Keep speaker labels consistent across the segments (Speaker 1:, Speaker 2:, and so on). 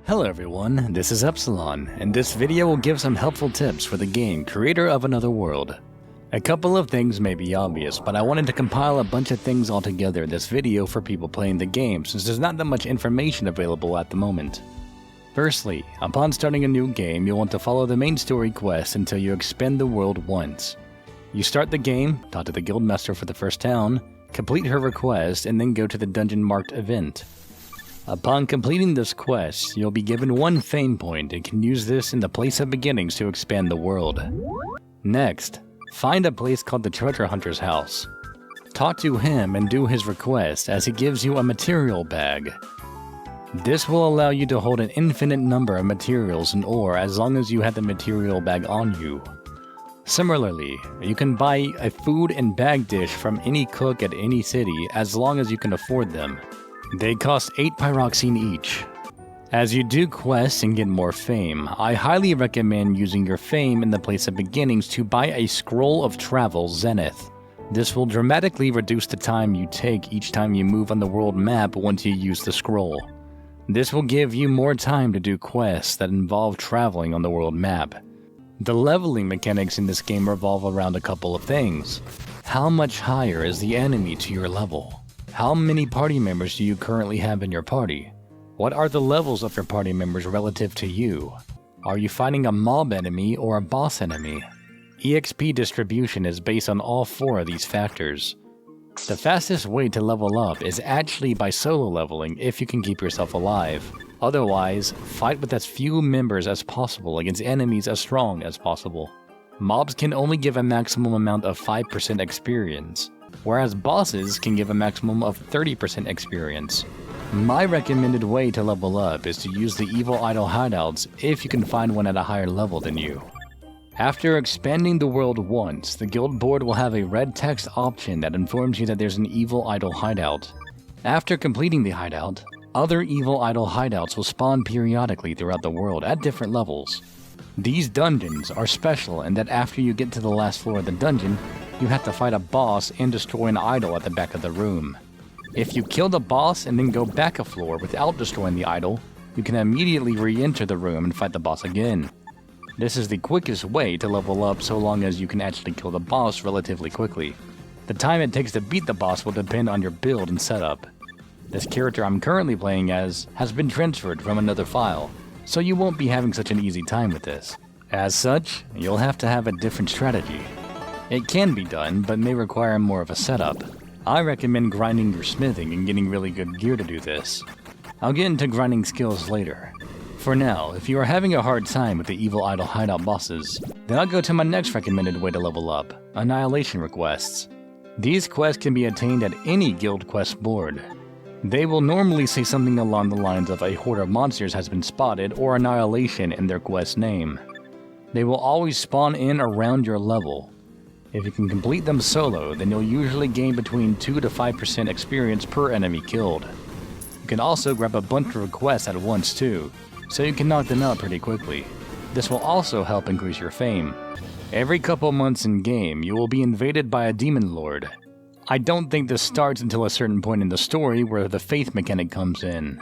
Speaker 1: Hello everyone, this is Epsilon, and this video will give some helpful tips for the game Creator of Another World. A couple of things may be obvious, but I wanted to compile a bunch of things all together in this video for people playing the game since there's not that much information available at the moment. Firstly, upon starting a new game, you'll want to follow the main story quest until you expand the world once. You start the game, talk to the guildmaster for the first town, complete her request, and then go to the dungeon marked event. Upon completing this quest, you'll be given one fame point and can use this in the place of beginnings to expand the world. Next, find a place called the treasure hunter's house. Talk to him and do his request as he gives you a material bag. This will allow you to hold an infinite number of materials and ore as long as you have the material bag on you. Similarly, you can buy a food and bag dish from any cook at any city as long as you can afford them. They cost 8 pyroxene each. As you do quests and get more fame, I highly recommend using your fame in the place of beginnings to buy a scroll of travel zenith. This will dramatically reduce the time you take each time you move on the world map once you use the scroll. This will give you more time to do quests that involve traveling on the world map. The leveling mechanics in this game revolve around a couple of things. How much higher is the enemy to your level? How many party members do you currently have in your party? What are the levels of your party members relative to you? Are you fighting a mob enemy or a boss enemy? EXP distribution is based on all 4 of these factors. The fastest way to level up is actually by solo leveling if you can keep yourself alive. Otherwise, fight with as few members as possible against enemies as strong as possible. Mobs can only give a maximum amount of 5% experience, whereas bosses can give a maximum of 30% experience. My recommended way to level up is to use the evil idol hideouts if you can find one at a higher level than you. After expanding the world once, the guild board will have a red text option that informs you that there's an evil idol hideout. After completing the hideout, other evil idol hideouts will spawn periodically throughout the world at different levels. These dungeons are special in that after you get to the last floor of the dungeon, you have to fight a boss and destroy an idol at the back of the room. If you kill the boss and then go back a floor without destroying the idol, you can immediately re-enter the room and fight the boss again. This is the quickest way to level up so long as you can actually kill the boss relatively quickly. The time it takes to beat the boss will depend on your build and setup. This character I'm currently playing as has been transferred from another file, so you won't be having such an easy time with this. As such, you'll have to have a different strategy. It can be done, but may require more of a setup. I recommend grinding your smithing and getting really good gear to do this. I'll get into grinding skills later. For now, if you are having a hard time with the evil idol hideout bosses, then I'll go to my next recommended way to level up, annihilation requests. These quests can be attained at any guild quest board. They will normally say something along the lines of a horde of monsters has been spotted or annihilation in their quest name. They will always spawn in around your level. If you can complete them solo, then you'll usually gain between 2 to 5% experience per enemy killed. You can also grab a bunch of requests at once too, so you can knock them out pretty quickly. This will also help increase your fame. Every couple months in game, you will be invaded by a demon lord. I don't think this starts until a certain point in the story where the faith mechanic comes in.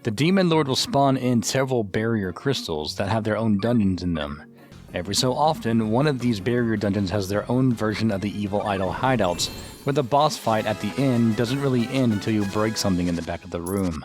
Speaker 1: The demon lord will spawn in several barrier crystals that have their own dungeons in them. Every so often, one of these barrier dungeons has their own version of the evil idol hideouts, where the boss fight at the end doesn't really end until you break something in the back of the room.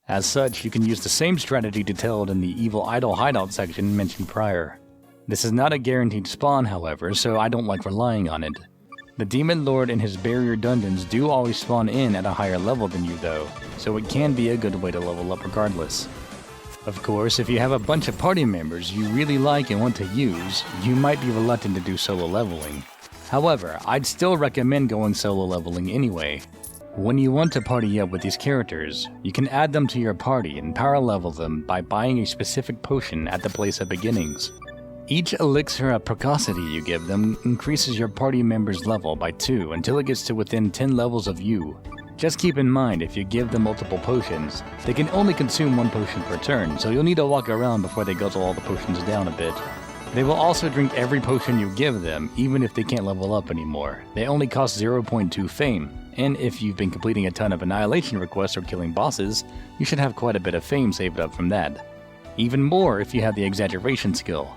Speaker 1: As such, you can use the same strategy detailed in the evil idol hideout section mentioned prior. This is not a guaranteed spawn, however, so I don't like relying on it. The demon lord and his barrier dungeons do always spawn in at a higher level than you though, so it can be a good way to level up regardless. Of course, if you have a bunch of party members you really like and want to use, you might be reluctant to do solo leveling. However, I'd still recommend going solo leveling anyway. When you want to party up with these characters, you can add them to your party and power level them by buying a specific potion at the place of beginnings. Each elixir of precocity you give them increases your party member's level by 2 until it gets to within 10 levels of you. Just keep in mind, if you give them multiple potions, they can only consume 1 potion per turn, so you'll need to walk around before they guzzle all the potions down a bit. They will also drink every potion you give them, even if they can't level up anymore. They only cost 0.2 fame, and if you've been completing a ton of annihilation requests or killing bosses, you should have quite a bit of fame saved up from that. even more if you have the exaggeration skill.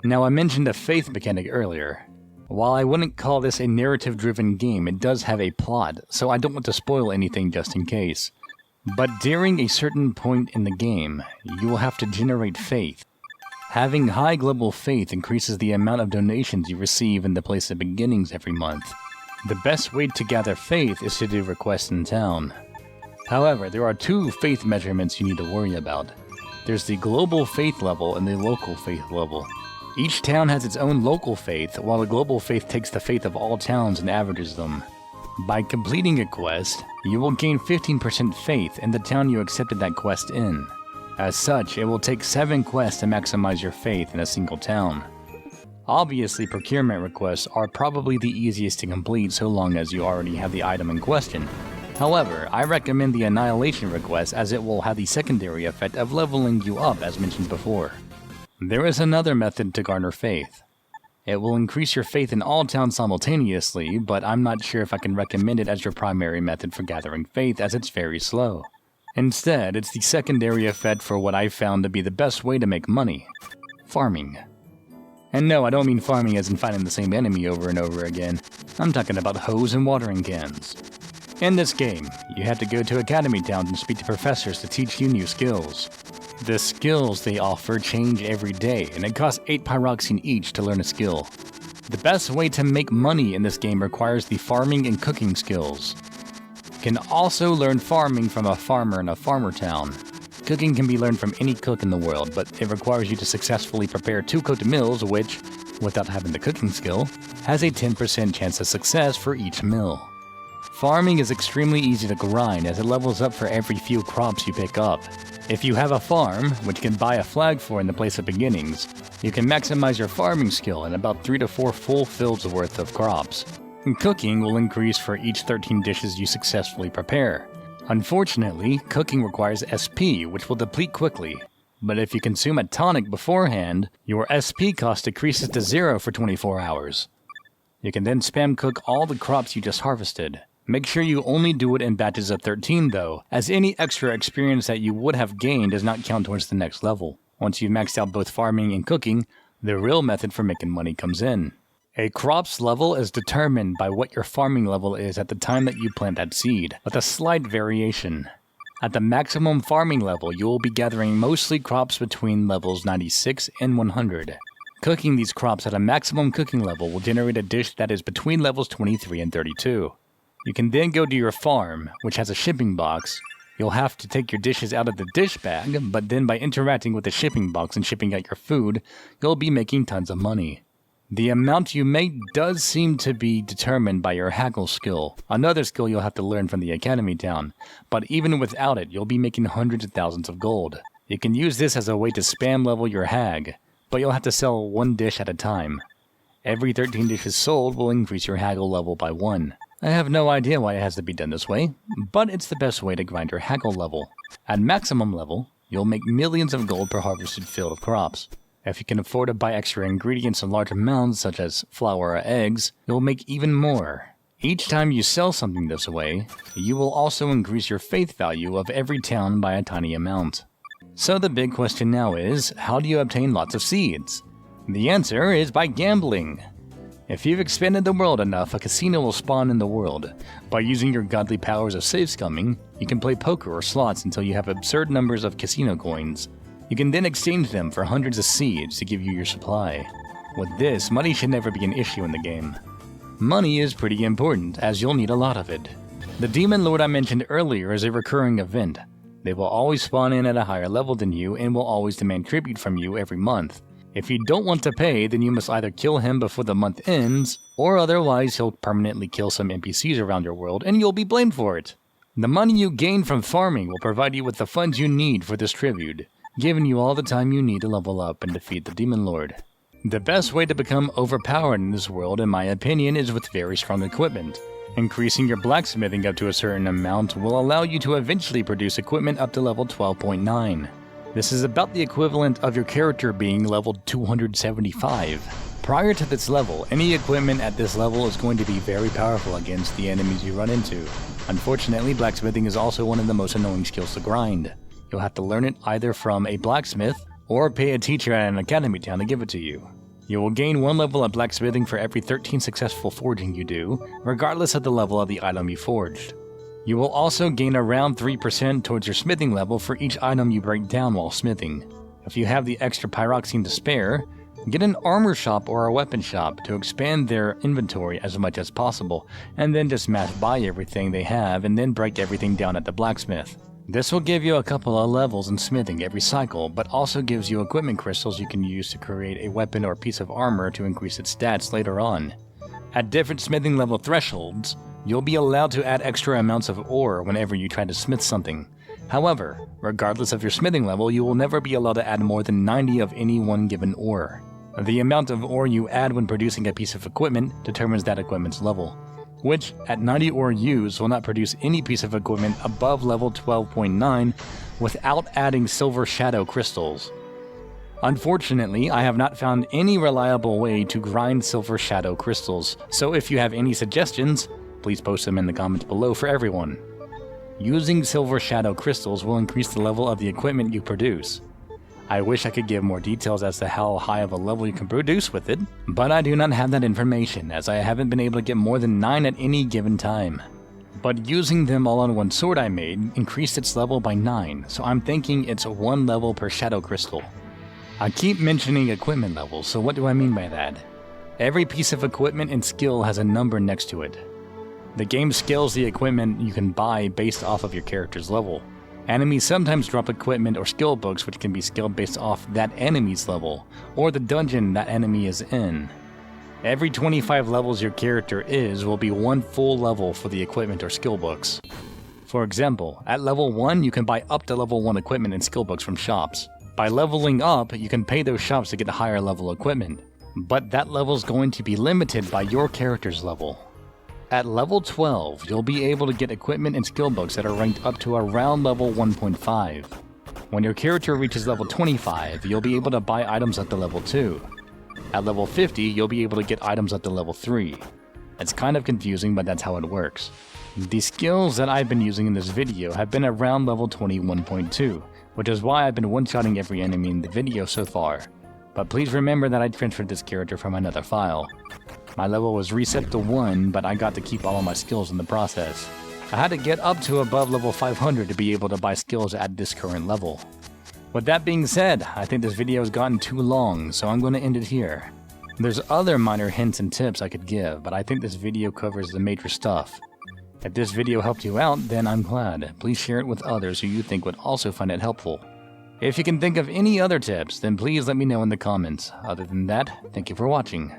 Speaker 1: Now, I mentioned a faith mechanic earlier. While I wouldn't call this a narrative-driven game, it does have a plot, so I don't want to spoil anything just in case. But during a certain point in the game, you will have to generate faith. Having high global faith increases the amount of donations you receive in the place of beginnings every month. The best way to gather faith is to do requests in town. However, there are two faith measurements you need to worry about. There's the global faith level and the local faith level. Each town has its own local faith, while the global faith takes the faith of all towns and averages them. By completing a quest, you will gain 15% faith in the town you accepted that quest in. As such, it will take 7 quests to maximize your faith in a single town. Obviously, procurement requests are probably the easiest to complete so long as you already have the item in question. However, I recommend the Annihilation request as it will have the secondary effect of leveling you up as mentioned before. There is another method to garner faith. It will increase your faith in all towns simultaneously, but I'm not sure if I can recommend it as your primary method for gathering faith as it's very slow. Instead, it's the secondary effect for what I've found to be the best way to make money: farming. And no, I don't mean farming as in fighting the same enemy over and over again. I'm talking about hoes and watering cans. In this game, you have to go to academy towns and speak to professors to teach you new skills. The skills they offer change every day, and it costs 8 pyroxene each to learn a skill. The best way to make money in this game requires the farming and cooking skills. You can also learn farming from a farmer in a farmer town. Cooking can be learned from any cook in the world, but it requires you to successfully prepare 2 cooked meals, which, without having the cooking skill, has a 10% chance of success for each meal. Farming is extremely easy to grind as it levels up for every few crops you pick up. If you have a farm, which you can buy a flag for in the place of beginnings, you can maximize your farming skill in about 3 to 4 full fields worth of crops. And cooking will increase for each 13 dishes you successfully prepare. Unfortunately, cooking requires SP, which will deplete quickly. But if you consume a tonic beforehand, your SP cost decreases to 0 for 24 hours. You can then spam cook all the crops you just harvested. Make sure you only do it in batches of 13 though, as any extra experience that you would have gained does not count towards the next level. Once you've maxed out both farming and cooking, the real method for making money comes in. A crop's level is determined by what your farming level is at the time that you plant that seed, with a slight variation. At the maximum farming level, you will be gathering mostly crops between levels 96 and 100. Cooking these crops at a maximum cooking level will generate a dish that is between levels 23 and 32. You can then go to your farm, which has a shipping box. You'll have to take your dishes out of the dish bag, but then by interacting with the shipping box and shipping out your food, you'll be making tons of money. The amount you make does seem to be determined by your haggle skill, another skill you'll have to learn from the academy town, but even without it, you'll be making hundreds of thousands of gold. You can use this as a way to spam level your hag, but you'll have to sell 1 dish at a time. Every 13 dishes sold will increase your haggle level by 1. I have no idea why it has to be done this way, but it's the best way to grind your haggle level. At maximum level, you'll make millions of gold per harvested field of crops. If you can afford to buy extra ingredients in large amounts such as flour or eggs, you'll make even more. Each time you sell something this way, you will also increase your faith value of every town by a tiny amount. So the big question now is, how do you obtain lots of seeds? The answer is by gambling. If you've expanded the world enough, a casino will spawn in the world. By using your godly powers of safe scumming, you can play poker or slots until you have absurd numbers of casino coins. You can then exchange them for hundreds of seeds to give you your supply. With this, money should never be an issue in the game. Money is pretty important, as you'll need a lot of it. The Demon Lord I mentioned earlier is a recurring event. They will always spawn in at a higher level than you and will always demand tribute from you every month. If you don't want to pay, then you must either kill him before the month ends, or otherwise he'll permanently kill some NPCs around your world and you'll be blamed for it. The money you gain from farming will provide you with the funds you need for this tribute, giving you all the time you need to level up and defeat the Demon Lord. The best way to become overpowered in this world, in my opinion, is with very strong equipment. Increasing your blacksmithing up to a certain amount will allow you to eventually produce equipment up to level 12.9. This is about the equivalent of your character being leveled 275. Prior to this level, any equipment at this level is going to be very powerful against the enemies you run into. Unfortunately, blacksmithing is also one of the most annoying skills to grind. You'll have to learn it either from a blacksmith or pay a teacher at an academy town to give it to you. You will gain 1 level of blacksmithing for every 13 successful forging you do, regardless of the level of the item you forged. You will also gain around 3% towards your smithing level for each item you break down while smithing. If you have the extra pyroxene to spare, get an armor shop or a weapon shop to expand their inventory as much as possible, and then just mass buy everything they have and then break everything down at the blacksmith. This will give you a couple of levels in smithing every cycle, but also gives you equipment crystals you can use to create a weapon or piece of armor to increase its stats later on. At different smithing level thresholds, you'll be allowed to add extra amounts of ore whenever you try to smith something. However, regardless of your smithing level, you will never be allowed to add more than 90 of any one given ore. The amount of ore you add when producing a piece of equipment determines that equipment's level, which, at 90 ore used, will not produce any piece of equipment above level 12.9 without adding silver shadow crystals. Unfortunately, I have not found any reliable way to grind silver shadow crystals, so if you have any suggestions, please post them in the comments below for everyone. Using silver shadow crystals will increase the level of the equipment you produce. I wish I could give more details as to how high of a level you can produce with it, but I do not have that information as I haven't been able to get more than 9 at any given time. But using them all on one sword I made increased its level by 9, so I'm thinking it's 1 level per shadow crystal. I keep mentioning equipment levels, so what do I mean by that? Every piece of equipment and skill has a number next to it. The game scales the equipment you can buy based off of your character's level. Enemies sometimes drop equipment or skill books which can be scaled based off that enemy's level, or the dungeon that enemy is in. Every 25 levels your character is will be 1 full level for the equipment or skill books. For example, at level 1 you can buy up to level 1 equipment and skill books from shops. By leveling up, you can pay those shops to get higher level equipment, but that level is going to be limited by your character's level. At level 12, you'll be able to get equipment and skill books that are ranked up to around level 1.5. When your character reaches level 25, you'll be able to buy items up to level 2. At level 50, you'll be able to get items up to level 3. It's kind of confusing, but that's how it works. The skills that I've been using in this video have been around level 21.2, which is why I've been one-shotting every enemy in the video so far. But please remember that I transferred this character from another file. My level was reset to 1, but I got to keep all of my skills in the process. I had to get up to above level 500 to be able to buy skills at this current level. With that being said, I think this video has gotten too long, so I'm going to end it here. There's other minor hints and tips I could give, but I think this video covers the major stuff. If this video helped you out, then I'm glad. Please share it with others who you think would also find it helpful. If you can think of any other tips, then please let me know in the comments. Other than that, thank you for watching.